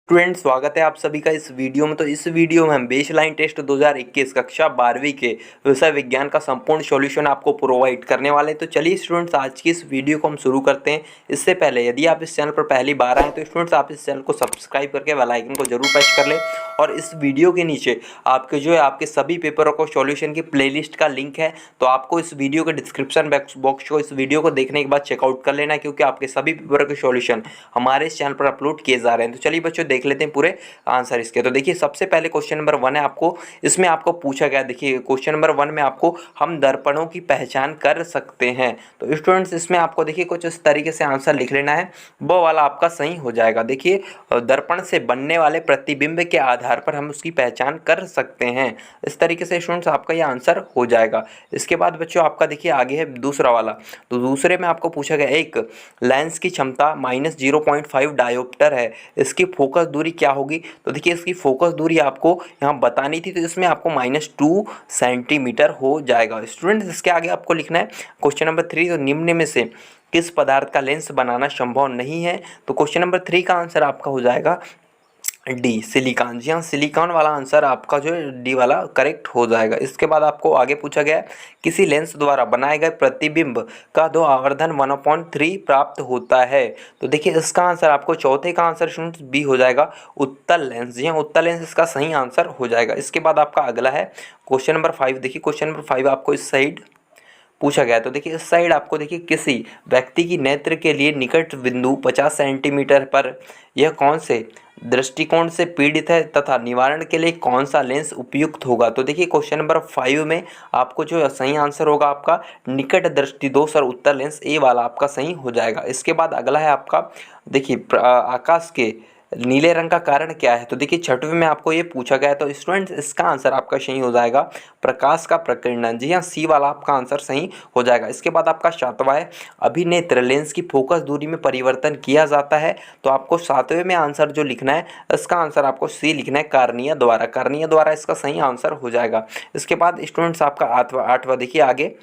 Student स्वागत है आप सभी का इस वीडियो में। तो इस वीडियो में हम बेसलाइन टेस्ट 2021 कक्षा 12वीं के विषय विज्ञान का संपूर्ण सॉल्यूशन आपको प्रोवाइड करने वाले हैं। तो चलिए स्टूडेंट्स आज की इस वीडियो को हम शुरू करते हैं। इससे पहले यदि आप इस चैनल पर पहली बार आए तो स्टूडेंट्स आप इस चैनल को सब्सक्राइब करके बेल आइकन को जरूर प्रेस कर लें और इस वीडियो के नीचे आपके आपके सभी पेपरों को सॉल्यूशन की प्लेलिस्ट का लिंक है, तो आपको इस वीडियो के डिस्क्रिप्शन बॉक्स को इस वीडियो को देखने के बाद चेकआउट कर लेना, क्योंकि आपके सभी पेपरों के सॉल्यूशन हमारे इस चैनल पर अपलोड किए जा रहे हैं। तो चलिए बच्चों देख लेते हैं पूरे आंसर इसके। तो देखिए सबसे पहले क्वेश्चन नंबर 1 है, आपको इसमें आपको पूछा गया। देखिए क्वेश्चन नंबर 1 में आपको हम दर्पणों की पहचान कर सकते हैं। तो स्टूडेंट्स इसमें आपको देखिए कुछ इस तरीके से आंसर लिख लेना है, वो वाला आपका सही हो जाएगा। देखिए दर्पण से बनने वाले प्रतिबिंब के आधार पर हम उसकी पहचान कर सकते हैं। इस तरीके से स्टूडेंट्स आपका यह आंसर हो जाएगा। इसके बाद बच्चों आपका देखिए आगे है दूसरा वाला। तो दूसरे में आपको पूछा गया एक लेंस की क्षमता -0.5 डायोप्टर है, इसकी फोकस दूरी क्या होगी। तो देखिए इसकी फोकस दूरी आपको यहाँ बतानी थी, तो इसमें आपको -2 सेंटीमीटर हो जाएगा। स्टूडेंट्स इसके आगे आपको लिखना है क्वेश्चन नंबर 3। तो निम्न में से किस पदार्थ का लेंस बनाना संभव नहीं है। तो क्वेश्चन नंबर 3 का आंसर आपका हो जाएगा डी सिलिकॉन। जी हाँ, सिलिकॉन वाला आंसर आपका जो है डी वाला करेक्ट हो जाएगा। इसके बाद आपको आगे पूछा गया है किसी लेंस द्वारा बनाए गए प्रतिबिंब का दो आवर्धन 1/3 प्राप्त होता है। तो देखिए इसका आंसर आपको चौथे का आंसर स्टूडेंट्स बी हो जाएगा, उत्तल लेंस। जी हाँ, उत्तल लेंस इसका सही आंसर हो जाएगा। इसके बाद आपका अगला है क्वेश्चन नंबर 5। देखिए क्वेश्चन नंबर 5 आपको इस साइड पूछा गया है। तो देखिए इस साइड आपको देखिए किसी व्यक्ति की नेत्र के लिए निकट बिंदु 50 सेंटीमीटर पर यह कौन से दृष्टिकोण से पीड़ित है तथा निवारण के लिए कौन सा लेंस उपयुक्त होगा। तो देखिए क्वेश्चन नंबर 5 में आपको जो सही आंसर होगा आपका निकट दृष्टि दोष और उत्तर लेंस, ए वाला आपका सही हो जाएगा। इसके बाद अगला है आपका देखिए आकाश के नीले रंग का कारण क्या है। तो देखिए छठवें में आपको ये पूछा गया है, तो स्टूडेंट्स इसका आंसर आपका सही हो जाएगा प्रकाश का प्रकीर्णन। जी हाँ, सी वाला आपका आंसर सही हो जाएगा। इसके बाद आपका सातवां है अभिनेत्र लेंस की फोकस दूरी में परिवर्तन किया जाता है। तो आपको सातवें में आंसर जो लिखना है इसका आंसर आपको सी लिखना है कार्निया द्वारा। कार्निया द्वारा इसका सही आंसर हो जाएगा। इसके बाद स्टूडेंट्स आपका आठवां देखिए आगे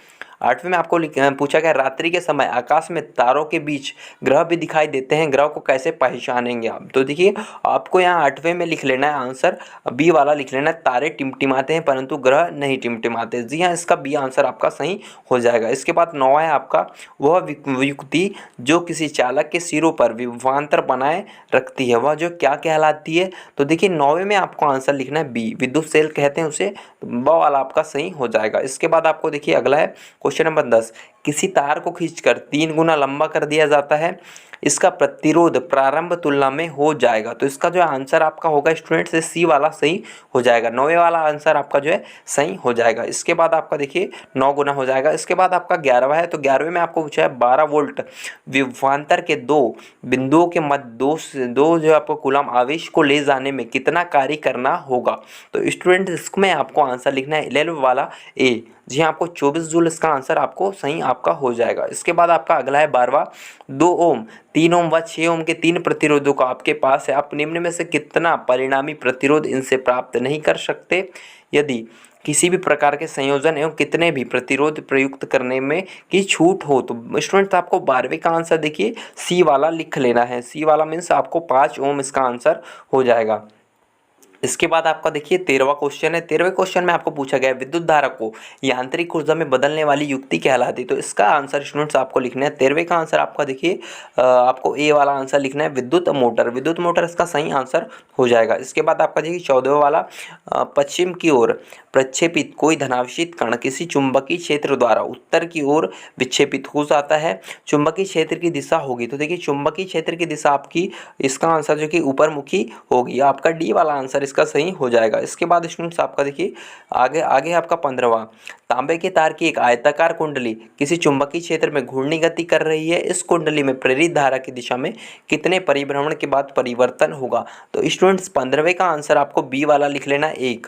8वें में आपको पूछा गया रात्रि के समय आकाश में तारों के बीच ग्रह भी दिखाई देते हैं, ग्रह को कैसे पहचानेंगे आप। तो देखिए आपको यहाँ 8वें में लिख लेना है आंसर बी वाला लिख लेना है, तारे टिमटिमाते हैं परंतु ग्रह नहीं टिमटिमाते। जी हाँ, इसका बी आंसर आपका सही हो जाएगा। इसके बाद 9वां है आपका वह वियुक्ति जो किसी चालक के सिरों पर विभवांतर बनाए रखती है, वह जो क्या कहलाती है। तो देखिए 9वें में आपको आंसर लिखना है बी, विद्युत सेल कहते हैं उसे, वो वाला आपका सही हो जाएगा। इसके बाद आपको देखिए अगला है क्वेश्चन नंबर 10 किसी तार को खींचकर 3 गुना लंबा कर दिया जाता है, इसका प्रतिरोध प्रारंभ तुलना में हो जाएगा। तो इसका जो आंसर आपका होगा स्टूडेंट्स सी वाला सही हो जाएगा। 9वें वाला आंसर आपका जो है सही हो जाएगा। इसके बाद आपका देखिए 9 गुना हो जाएगा। इसके बाद आपका 11वां है। तो 11वें में आपको पूछा है 12 वोल्ट विभवांतर के दो बिंदुओं के मध्य दो जो आपको कूलम आवेश को ले जाने में कितना कार्य करना होगा। तो स्टूडेंट इसमें आपको आंसर लिखना है 11 वाला ए। जी हाँ, आपको 24 जूल इसका आंसर आपको सही आपका हो जाएगा। इसके बाद आपका अगला है 12वां 2 ओम 3 ओम व 6 ओम के 3 प्रतिरोधों का आपके पास है, आप निम्न में से कितना परिणामी प्रतिरोध इनसे प्राप्त नहीं कर सकते यदि किसी भी प्रकार के संयोजन एवं कितने भी प्रतिरोध प्रयुक्त करने में की छूट हो। तो स्टूडेंट्स आपको 12वें का आंसर देखिए सी वाला लिख लेना है। सी वाला मीन्स आपको 5 ओम इसका आंसर हो जाएगा। इसके बाद आपका देखिए 13वां क्वेश्चन है। 13वें क्वेश्चन में आपको पूछा गया विद्युत धारा को यांत्रिक ऊर्जा में बदलने वाली युक्ति कहलाती है। तो इसका आंसर स्टूडेंट्स आपको लिखना है 13वें का आंसर आपका देखिए आपको ए वाला आंसर लिखना है विद्युत मोटर। विद्युत मोटर इसका सही आंसर हो जाएगा। इसके बाद आपका देखिए 14वां वाला पश्चिम की ओर प्रक्षेपित कोई धनावेशित कण किसी चुंबकीय क्षेत्र द्वारा उत्तर की ओर विक्षेपित हो जाता है, चुंबकीय क्षेत्र की दिशा होगी। तो देखिए चुंबकीय क्षेत्र की दिशा आपकी इसका आंसर जो कि ऊपर मुखी होगी, आपका डी वाला आंसर इसका सही हो जाएगा। इसके बाद स्टूडेंट्स आपका देखिए आगे आगे आपका 15वां तांबे के तार की एक आयताकार कुंडली किसी चुंबकीय क्षेत्र में घूर्णी गति कर रही है, इस कुंडली में प्रेरित धारा की दिशा में कितने परिभ्रमण के बाद परिवर्तन होगा। तो स्टूडेंट्स 15वें का आंसर आपको बी वाला लिख लेना एक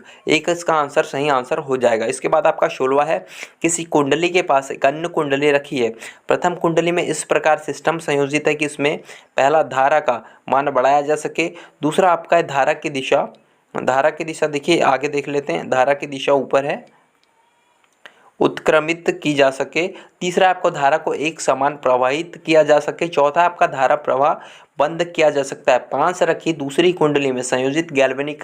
इसका आंसर सही आंसर हो जाएगा। इसके बाद आपका 16वां है किसी कुंडली के पास एक अन्य कुंडली रखी है, प्रथम कुंडली में इस प्रकार सिस्टम संयोजित है कि इसमें पहला धारा का मान बढ़ाया जा सके, दूसरा आपका है धारा की दिशा देखिए आगे देख लेते हैं, धारा की दिशा ऊपर है उत्क्रमित की जा सके, तीसरा आपको धारा को एक समान प्रवाहित किया जा सके। चौथा आपका धारा प्रवाह बंद किया जा सकता है। 5 रखी दूसरी कुंडली में संयोजित गैल्वेनिक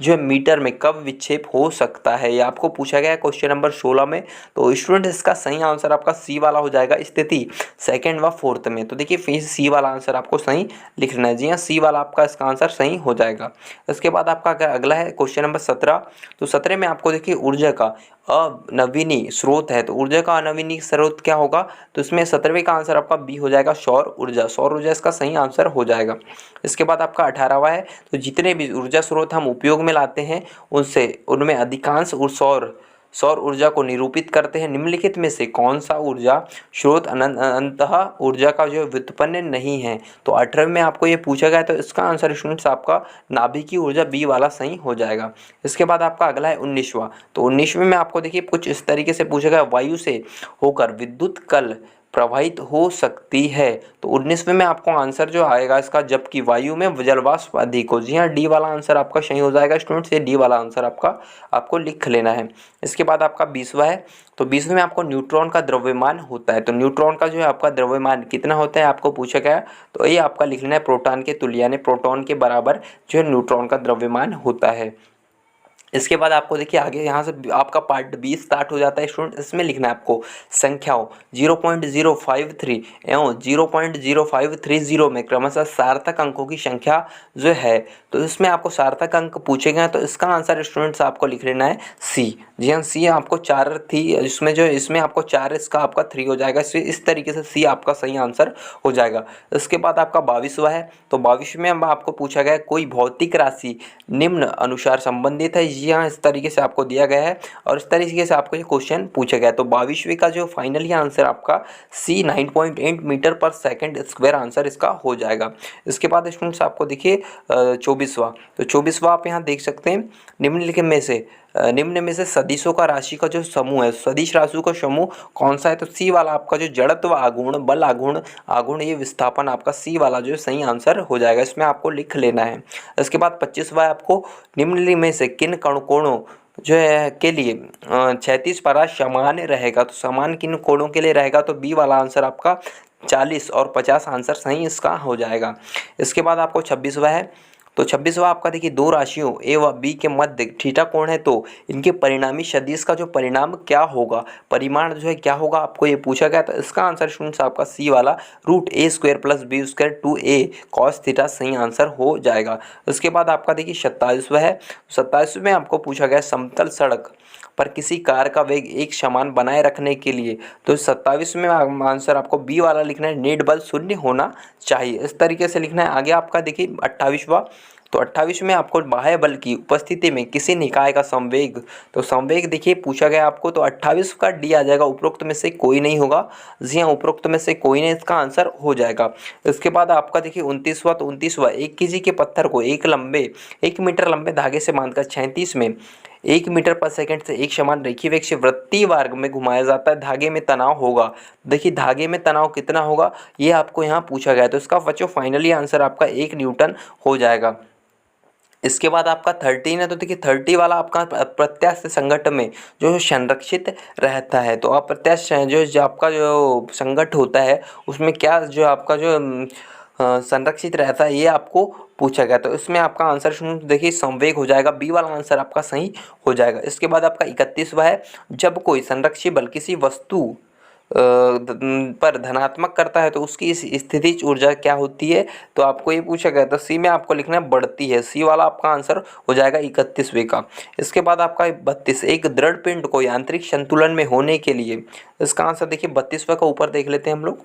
जो है मीटर में कब विक्षेप हो सकता है, ये आपको पूछा गया है क्वेश्चन नंबर 16 में। तो स्टूडेंट इसका सही आंसर आपका सी वाला हो जाएगा, स्थिति सेकंड व फोर्थ में। तो देखिए फिर सी वाला आंसर आपको सही लिखना है। जी हाँ, सी वाला आपका इसका आंसर सही हो जाएगा। इसके बाद आपका अगला है क्वेश्चन नंबर 17। तो 17 में आपको देखिए ऊर्जा का अनवीनी स्रोत है, तो ऊर्जा का अनवीनी स्रोत क्या होगा, तो इसमें 17वें का आंसर आपका बी हो जाएगा, सौर ऊर्जा। सौर ऊर्जा इसका सही आंसर हो जाएगा। इसके बाद आपका 18वां है, तो जितने भी ऊर्जा स्रोत हम उपयोग में लाते हैं उनमें अधिकांश सौर ऊर्जा को निरूपित करते हैं। निम्नलिखित में से कौन सा ऊर्जा स्रोत अंततः ऊर्जा का जो व्युत्पन्न नहीं है। तो 18 में आपको ये पूछा गया, तो इसका आंसर स्टूडेंट्स आपका नाभिकीय ऊर्जा बी वाला सही हो जाएगा। इसके बाद आपका अगला है 19वां। तो 19वें में आपको देखिए कुछ इस तरीके से पूछा गया, वायु से होकर विद्युत कल प्रवाहित हो सकती है। तो 19वें में आपको आंसर जो आएगा इसका, जबकि वायु में जलवाष्प अधिक हो। जी हाँ, डी वाला आंसर आपका सही हो जाएगा स्टूडेंट्स, ये डी वाला आंसर आपको लिख लेना है। इसके बाद आपका 20वां है। तो 20वें में आपको न्यूट्रॉन का द्रव्यमान होता है। तो न्यूट्रॉन का जो है आपका द्रव्यमान कितना होता है आपको पूछा गया, तो ये आपका लिखना है प्रोटॉन के तुल्य, यानी प्रोटॉन के बराबर जो है न्यूट्रॉन का द्रव्यमान होता है। इसके बाद आपको देखिए आगे यहाँ से आपका पार्ट बी स्टार्ट हो जाता है स्टूडेंट। इसमें लिखना है आपको संख्याओं 0.053 एवं 0.0530 में क्रमशः सार्थक अंकों की संख्या जो है, तो इसमें आपको सार्थक अंक पूछे गए हैं। तो इसका आंसर स्टूडेंट्स आपको लिख लेना है सी। जी हाँ, सी आपको 4 थी, इसमें आपको 4, इसका आपका 3 हो जाएगा। इस तरीके से सी आपका सही आंसर हो जाएगा। इसके बाद आपका 22वां है। तो 22वें में आपको पूछा गया कोई भौतिक राशि निम्न अनुसार संबंधित है। जी हाँ, इस तरीके से आपको दिया गया है और इस तरीके से आपको ये क्वेश्चन पूछा गया है। तो 22वें का जो फाइनली आंसर आपका सी 9.8 मीटर पर सेकंड स्क्वायर आंसर इसका हो जाएगा। इसके बाद स्टूडेंट्स आपको देखिए 24वां। तो 24वां आप यहाँ देख सकते हैं, निम्न में से सदिशों का राशि का जो समूह है, सदिश राशियों का समूह कौन सा है, तो सी वाला आपका जो जड़त्व आघूर्ण, बल आघूर्ण ये विस्थापन आपका सी वाला जो सही आंसर हो जाएगा। इसमें आपको लिख लेना है। इसके बाद 25वां आपको निम्न में से किन कोणों जो है के लिए क्षैतिज परास समान रहेगा। तो समान किन कोणों के लिए रहेगा, तो बी वाला आंसर आपका 40 और 50 आंसर सही इसका हो जाएगा। इसके बाद आपको 26वां है। तो 26वां आपका देखिए दो राशियों ए व बी के मध्य थीटा कोण है, तो इनके परिणामी सदिश का जो परिणाम क्या होगा, परिमाण जो है क्या होगा, आपको ये पूछा गया। तो इसका आंसर स्टूडेंट्स आपका सी वाला √a² + b² 2a cos theta सही आंसर हो जाएगा। उसके बाद आपका देखिए 27वां है। 27वें में आपको पूछा गया समतल सड़क पर किसी कार का वेग एक समान बनाए रखने के लिए, तो 27 में आंसर आपको बी वाला लिखना है, नेट बल 0 होना चाहिए। इस तरीके से लिखना है। आगे आपका देखिए 28वां। तो 28 में आपको बाह्य बल की उपस्थिति में किसी निकाय का संवेग, तो संवेग देखिए पूछा गया आपको, तो 28 का डी आ जाएगा, उपरोक्त में से कोई नहीं होगा। जी हाँ, उपरोक्त में से कोई नहीं, इसका आंसर हो जाएगा। इसके बाद आपका देखिए 29वां। तो 29वां, 1 केजी के पत्थर को 1 मीटर लंबे धागे से बांधकर 36 में 1 मीटर पर सेकंड से एक समान रेखीय वेग से वृत्तीय मार्ग में घुमाया जाता है। धागे में तनाव होगा, देखिए धागे में तनाव कितना होगा ये आपको यहाँ पूछा गया। तो इसका बच्चों फाइनली आंसर आपका 1 न्यूटन हो जाएगा। इसके बाद आपका 13 है। तो देखिए 30 वाला आपका अप्रत्यास्थ संघट्ट में जो संरक्षित रहता है, तो अप्रत्यास्थ जो आपका जो संघट्ट होता है उसमें क्या जो आपका जो संरक्षित रहता है ये आपको पूछा गया। तो इसमें आपका आंसर देखिए संवेग हो जाएगा, बी वाला आंसर आपका सही हो जाएगा। इसके बाद आपका 31वां है। जब कोई संरक्षित बल किसी वस्तु पर धनात्मक करता है तो उसकी स्थितिज ऊर्जा क्या होती है, तो आपको ये पूछा गया। तो सी में आपको लिखना है बढ़ती है, सी वाला आपका आंसर हो जाएगा 31वें का। इसके बाद आपका 32, एक दृढ़ पिंड को यांत्रिक संतुलन में होने के लिए, इसका आंसर देखिए 32वें का ऊपर देख लेते हैं हम लोग।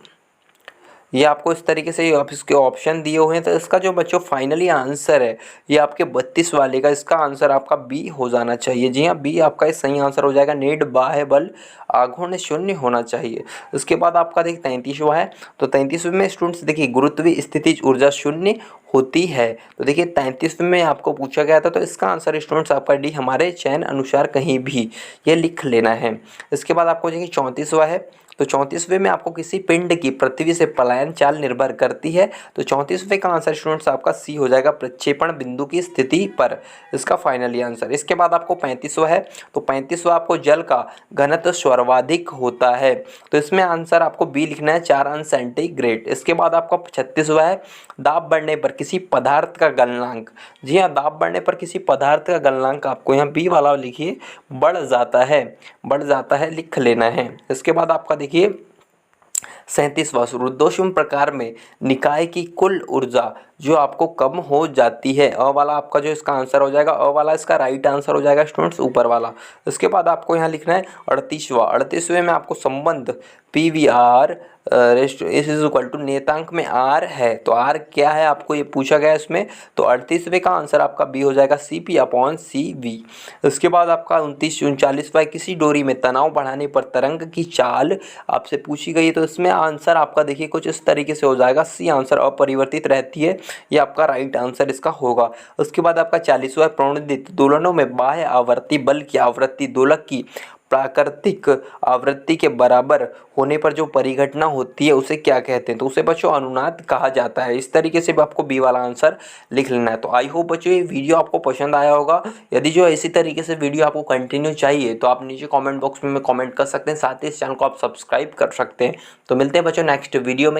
ये आपको इस तरीके से इसके ऑप्शन दिए हुए हैं। तो इसका जो बच्चों फाइनली आंसर है ये आपके 32 वाले का, इसका आंसर आपका बी हो जाना चाहिए। जी हाँ, बी आपका ये सही आंसर हो जाएगा, नेट बाह्य बल आघूर्ण 0 होना चाहिए। उसके बाद आपका देखिए 33वां है। तो 33वें में स्टूडेंट्स देखिए गुरुत्वीय स्थितिज ऊर्जा 0 होती है। तो देखिए 33वें में आपको पूछा गया था, तो इसका आंसर स्टूडेंट्स आपका डी हमारे चयन अनुसार कहीं भी ये लिख लेना है। इसके बाद आपको देखिए 34वां है। तो 34वें में आपको किसी पिंड की पृथ्वी से पलायन चाल निर्भर करती है। तो 34वें का आंसर स्टूडेंट्स आपका सी हो जाएगा, प्रक्षेपण बिंदु की स्थिति पर, इसका फाइनली आंसर। इसके बाद आपको 35वां है, तो 35वां आपको जल का घनत्व सर्वाधिक होता है, तो इसमें आंसर आपको बी लिखना है, 4 अंश सेंटीग्रेड। इसके बाद आपका 36वां है, दाब बढ़ने पर किसी पदार्थ का गलनांक। जी हाँ, दाब बढ़ने पर किसी पदार्थ का गलनांक आपको यहाँ बी वाला लिखिए, बढ़ जाता है, बढ़ जाता है लिख लेना है। इसके बाद आपका देखिए 37वां, रुद्धोष्म प्रकार में निकाय की कुल ऊर्जा जो आपको कम हो जाती है। अ वाला आपका जो इसका आंसर हो जाएगा, अ वाला इसका राइट आंसर हो जाएगा स्टूडेंट्स, ऊपर वाला। इसके बाद आपको यहाँ लिखना है 38वां। 38वें में आपको संबंध P V R is equal to नियतांक में आर है, तो आर क्या है आपको ये पूछा गया इसमें, तो 38वें का आंसर आपका बी हो जाएगा, C P upon C V. इसके बाद आपका 39वां, किसी डोरी में तनाव बढ़ाने पर तरंग की चाल आपसे पूछी गई है, तो इसमें आंसर आपका देखिए कुछ इस तरीके से हो जाएगा, सी आंसर अपरिवर्तित रहती है, ये आपका राइट आंसर इसका होगा। उसके बाद आपका 40वां, प्रणोदित दोलनों में बाह्य आवर्ती बल की आवृत्ति दोलक की प्राकृतिक आवृत्ति के बराबर होने पर जो परिघटना होती है उसे क्या कहते हैं, तो उसे बच्चों अनुनाद कहा जाता है। इस तरीके से भी आपको बी वाला आंसर लिख लेना है। तो आई होप बच्चों ये वीडियो आपको पसंद आया होगा। यदि जो इसी तरीके से वीडियो आपको कंटिन्यू चाहिए तो आप नीचे कमेंट बॉक्स में कमेंट कर सकते हैं, साथ ही इस चैनल को आप सब्सक्राइब कर सकते हैं। तो मिलते हैं बच्चों नेक्स्ट वीडियो में।